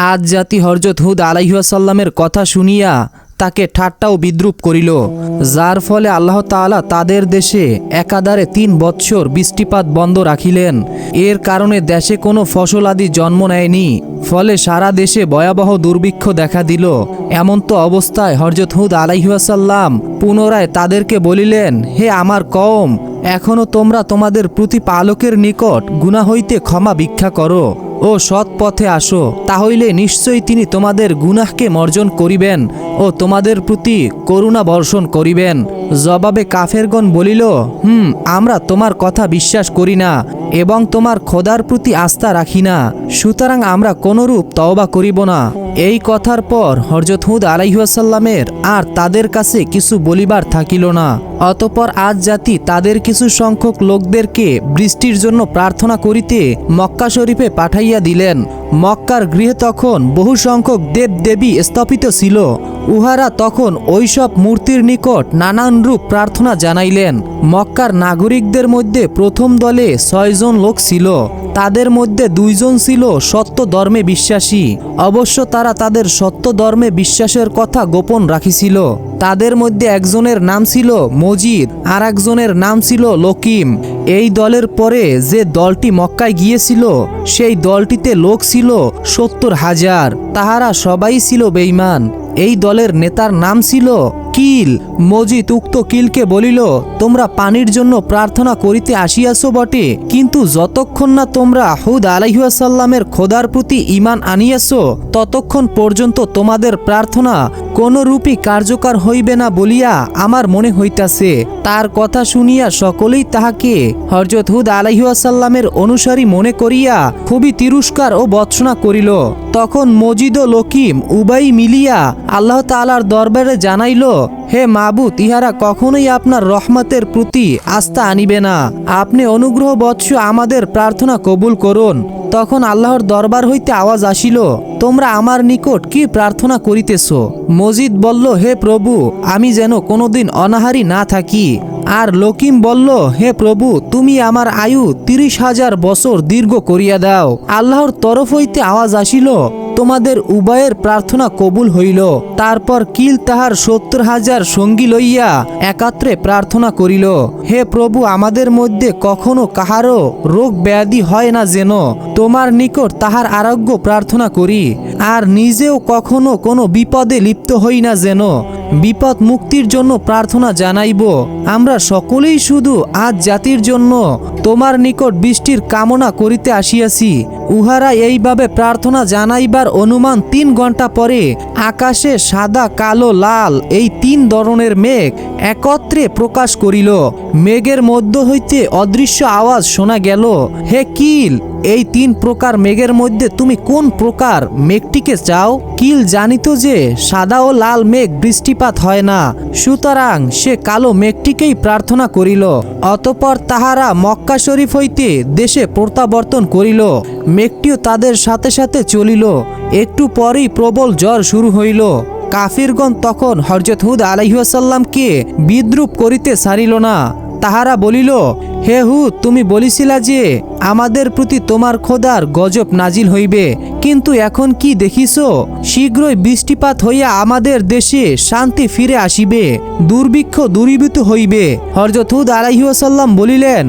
আদ জাতি হযরত হুদ আলাইহিসসালামের কথা শুনিয়া তাকে ঠাট্টা ও বিদ্রূপ করিল, যার ফলে আল্লাহ তাআলা তাদের দেশে একাধারে ৩ বৎসর বৃষ্টিপাত বন্ধ রাখিলেন। এর কারণে দেশে কোনো ফসল আদি জন্ম নেয়নি, ফলে সারা দেশে ভয়াবহ দুর্ভিক্ষ দেখা দিল। এমন তো অবস্থায় হযরত হুদ আলাইহিসসালাম পুনরায় তাদেরকে বলিলেন, হে আমার কওম, এখনও তোমরা তোমাদের প্রতিপালকের নিকট গুনাহ হইতে ক্ষমা ভিক্ষা করো ও সৎ পথে আসো, তাহলে নিশ্চয়ই তিনি তোমাদের গুনাহকে মার্জন করিবেন ও তোমাদের প্রতি করুণা বর্ষণ করিবেন। জবাবে কাফেরগণ বলিল, আমরা তোমার কথা বিশ্বাস করি না এবং তোমার খোদার প্রতি আস্থা রাখি না, সুতরাং আমরা কোনরূপ তওবা করিব না। এই কথার পর হযরত হুদ আলাইহিসসালামের আর তাদের কাছে কিছু বলিবার থাকিল না। অতঃপর আদ জাতি তাদের কিছু সংখ্যক লোকদেরকে বৃষ্টির জন্য প্রার্থনা করিতে মক্কা শরীফে পাঠাইয়া দিলেন। মক্কার গৃহে তখন বহু সংখ্যক দেবদেবী স্থাপিত ছিল। উহারা তখন ওইসব মূর্তির নিকট নানান রূপ প্রার্থনা জানাইলেন। মক্কার নাগরিকদের মধ্যে প্রথম দলে ৬ জন লোক ছিল। তাদের মধ্যে ২ জন ছিল সত্য ধর্মে বিশ্বাসী। অবশ্য তারা তাদের সত্য ধর্মে বিশ্বাসের কথা গোপন রাখিছিল। তাদের মধ্যে একজনের নাম ছিল মজিদ, আর একজনের নাম ছিল লকিম। এই দলের পরে যে দলটি মক্কায় গিয়েছিল, সেই দলটিতে লোক ছিল ৭০,০০০। তাহারা সবাই ছিল বেঈমান। এই দলের নেতার নাম ছিল কিল। মজিদ উক্ত কিলকে বলিল, তোমরা পানির জন্য প্রার্থনা করিতে আসিয়াছ বটে, কিন্তু যতক্ষণ না তোমরা হুদ আলাইহিসসালামের খোদার প্রতি ঈমান আনিয়াছ, ততক্ষণ পর্যন্ত তোমাদের প্রার্থনা কোন রূপই কার্যকর হইবে না বলিয়া আমার মনে হইতাছে। তার কথা শুনিয়া সকলেই তাহাকে হযরত হুদ আলাইহিসসালামের অনুসারী মনে করিয়া খুবই তিরস্কার ও ভর্ৎসনা করিল। তখন মজিদ ও লকিম উভয়ই মিলিয়া আল্লাহ তাআলার দরবারে জানাইল, হে মাবুদ, ইহারা কখনোই আপনার রহমতের প্রতি আস্থা আনিবে না। আপনি অনুগ্রহ বৎস আমাদের প্রার্থনা কবুল করুন। তখন আল্লাহর দরবার হইতে আওয়াজ আসিল, তোমরা আমার নিকট কি প্রার্থনা করিতেছ? মজিদ বলল, হে প্রভু, আমি যেন কোনোদিন অনাহারী না থাকি। আর লকিম বলল, হে প্রভু, তুমি আমার আয়ু ৩০,০০০ বছর দীর্ঘ করিয়া দাও। আল্লাহর তরফ হইতে আওয়াজ আসিল, তোমাদের উভয়ের প্রার্থনা কবুল হইল। তারপর কিল তাহার ৭০,০০০ সঙ্গী লইয়া একাত্রে প্রার্থনা করিল, হে প্রভু, আমাদের মধ্যে কখনো কাহারও রোগ ব্যাধি হয় না যেন তোমার নিকট তাহার আরোগ্য প্রার্থনা করি, আর নিজেও কখনো কোনো বিপদে লিপ্ত হই না যেন বিপদ মুক্তির জন্য প্রার্থনা জানাইব। আমরা সকলেই শুধু আজ জাতির জন্য তোমার নিকট বৃষ্টির কামনা করিতে আসিয়াছি। উহারা এইভাবে প্রার্থনা জানাইবার অনুমান ৩ ঘন্টা পরে আকাশে সাদা, কালো, লাল এই ৩ ধরনের মেঘ একত্রে প্রকাশ করিল। মেঘের মধ্য হইতে অদৃশ্য আওয়াজ শোনা গেল, হে কিল, এই ৩ প্রকার মেঘের মধ্যে তুমি কোন প্রকার মেঘটিকে চাও? কিল জানিত যে সাদা ও লাল মেঘ বৃষ্টিপাত হয় না, সুতরাং সে কালো মেঘটিকেই প্রার্থনা করিল। অতঃপর তাহারা মক্কা শরীফ হইতে দেশে প্রত্যাবর্তন করিল। মেঘটিও তাদের সাথে সাথে চলিল। একটু পরেই প্রবল ঝড় শুরু হইল। কাফিরগণ তখন হযরত হুদ আলাইহিসসালামকে বিদ্রূপ করিতে ছাড়িল না। তাহারা বলিল, হে হুদ, তুমি বলিছিলা যে আমাদের প্রতি তোমার খোদার গজব নাজিল হইবে, কিন্তু এখন কি দেখিছ? শীঘ্রই বৃষ্টিপাত হইয়া আমাদের দেশে শান্তি ফিরে আসিবে, দুর্ভিক্ষ দূরীভূত হইবে। হযরত হুদ আলাইহিসসালাম বলিলেন,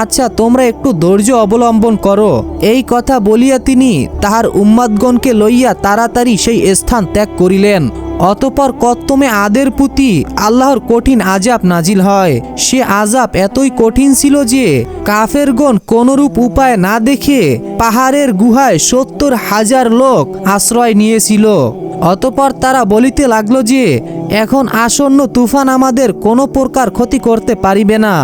আচ্ছা, তোমরা একটু ধৈর্য অবলম্বন করো। এই কথা বলিয়া তিনি তাহার উম্মতগণকে লইয়া তাড়াতাড়ি সেই স্থান ত্যাগ করিলেন। অতঃপর কত্তমে আদের প্রতি আল্লাহর কঠিন আযাব নাজিল হয়। সে আযাব এতই কঠিন ছিল যে কাফেরগণ কোনরূপ উপায় না দেখে পাহাড়ের গুহায় ৭০,০০০ লোক আশ্রয় নিয়েছিল। অতঃপর তারা বলিতে লাগলো যে এখন আসন্ন তুফান আমাদের কোনো প্রকার ক্ষতি করতে পারিবে না,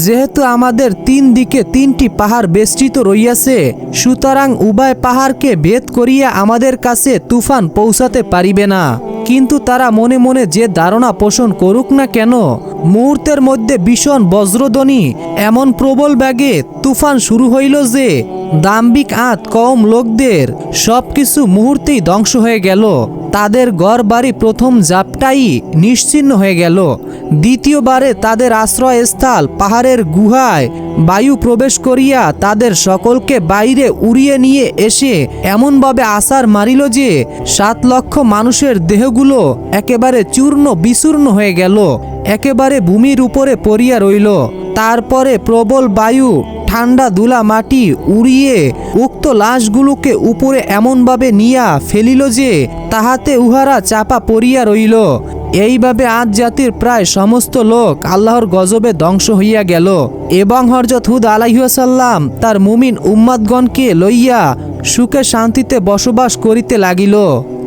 যেহেতু আমাদের ৩ দিকে ৩টি পাহাড় বেষ্টিত রইয়াছে, সুতরাং উভয় পাহাড়কে ভেদ করিয়া আমাদের কাছে তুফান পৌঁছাতে পারিবে না। কিন্তু তারা মনে মনে যে ধারণা পোষণ করুক না কেন, মুহূর্তের মধ্যে ভীষণ বজ্রধ্বনি এমন প্রবল বেগে তুফান শুরু হইল যে দাম্ভিক আদ কওম লোকদের সবকিছু মুহূর্তেই ধ্বংস হয়ে গেল। তাদের ঘর বাড়ি প্রথম ঝাপটাই নিশ্চিহ্ন হয়ে গেল। দ্বিতীয়বারে তাদের আশ্রয়স্থল পাহাড়ের গুহায় বায়ু প্রবেশ করিয়া তাদের সকলকে বাইরে উড়িয়ে নিয়ে এসে এমনভাবে আছাড় মারিল যে 7 লক্ষ মানুষের দেহগুলো একেবারে চূর্ণ বিচূর্ণ হয়ে গেল, একেবারে ভূমির উপরে পড়িয়া রইল। তারপরে প্রবল বায়ু ঠান্ডা ধুলা মাটি উড়িয়ে উক্ত লাশগুলোকে উপরে এমনভাবে নিয়া ফেলিল যে তাহাতে উহারা চাপা পড়িয়া রইল। এইভাবে আদ জাতির প্রায় সমস্ত লোক আল্লাহর গজবে ধ্বংস হইয়া গেল এবং হযরত হুদ আলাইহিসসালাম তার মুমিন উম্মাতগণকে লইয়া সুখে শান্তিতে বসবাস করিতে লাগিল।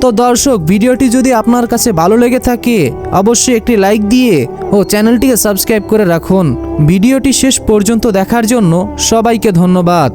তো দর্শক, ভিডিওটি যদি আপনার কাছে ভালো লেগে থাকে অবশ্যই একটি লাইক দিয়ে ও চ্যানেলটিকে সাবস্ক্রাইব করে রাখুন। ভিডিওটি শেষ পর্যন্ত দেখার জন্য সবাইকে ধন্যবাদ।